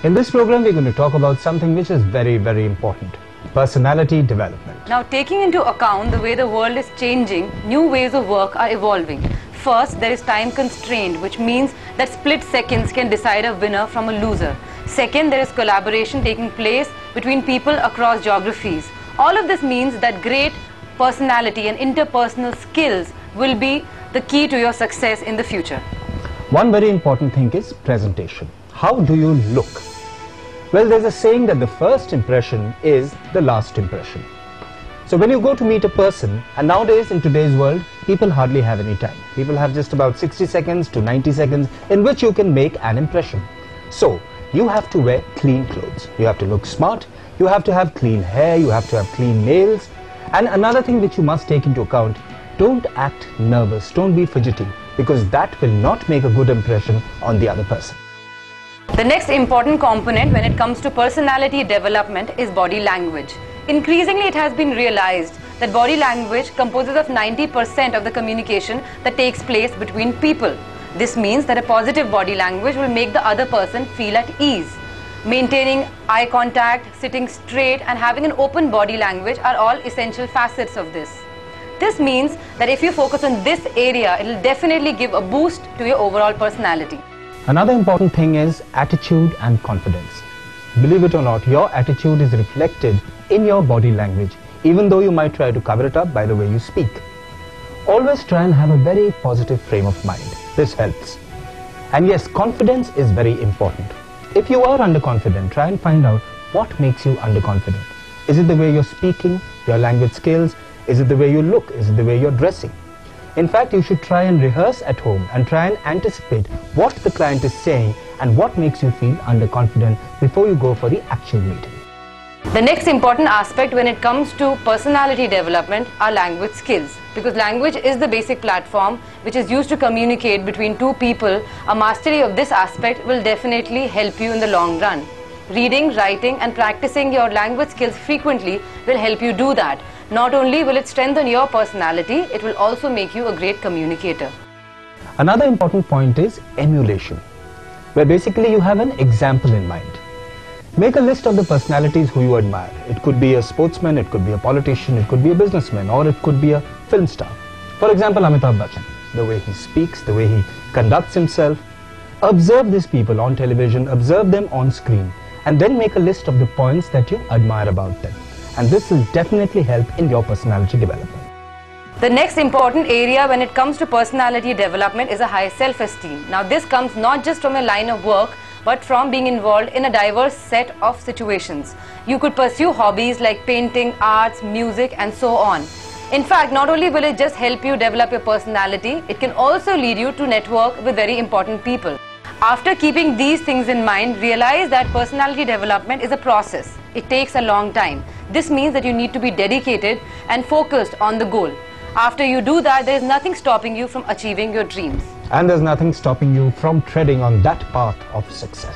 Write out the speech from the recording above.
In this program, we're going to talk about something which is very, very important: personality development. Now, taking into account the way the world is changing, new ways of work are evolving. First, there is time constraint, which means that split seconds can decide a winner from a loser. Second, there is collaboration taking place between people across geographies. All of this means that great personality and interpersonal skills will be the key to your success in the future. One very important thing is presentation. How do you look? Well, there's a saying that the first impression is the last impression. So when you go to meet a person, and nowadays in today's world, people hardly have any time. People have just about 60 seconds to 90 seconds in which you can make an impression. So you have to wear clean clothes. You have to look smart. You have to have clean hair. You have to have clean nails. And another thing which you must take into account, don't act nervous. Don't be fidgety, because that will not make a good impression on the other person. The next important component when it comes to personality development is body language. Increasingly, it has been realized that body language composes of 90% of the communication that takes place between people. This means that a positive body language will make the other person feel at ease. Maintaining eye contact, sitting straight, and having an open body language are all essential facets of this. This means that if you focus on this area, it will definitely give a boost to your overall personality. Another important thing is attitude and confidence. Believe it or not, your attitude is reflected in your body language, even though you might try to cover it up by the way you speak. Always try and have a very positive frame of mind. This helps. And yes, confidence is very important. If you are underconfident, try and find out what makes you underconfident. Is it the way you're speaking, your language skills? Is it the way you look? Is it the way you're dressing? In fact, you should try and rehearse at home and try and anticipate what the client is saying and what makes you feel underconfident before you go for the actual meeting. The next important aspect when it comes to personality development are language skills. Because language is the basic platform which is used to communicate between two people, a mastery of this aspect will definitely help you in the long run. Reading, writing, and practicing your language skills frequently will help you do that. Not only will it strengthen your personality, it will also make you a great communicator. Another important point is emulation, where basically you have an example in mind. Make a list of the personalities who you admire. It could be a sportsman, it could be a politician, it could be a businessman, or it could be a film star. For example, Amitabh Bachchan, the way he speaks, the way he conducts himself. Observe these people on television, observe them on screen, and then make a list of the points that you admire about them. And this will definitely help in your personality development. The next important area when it comes to personality development is a high self-esteem. Now, this comes not just from a line of work, but from being involved in a diverse set of situations. You could pursue hobbies like painting, arts, music, and so on. In fact, not only will it just help you develop your personality, it can also lead you to network with very important people. After keeping these things in mind, realize that personality development is a process. It takes a long time. This means that you need to be dedicated and focused on the goal. After you do that, there is nothing stopping you from achieving your dreams. And there's nothing stopping you from treading on that path of success.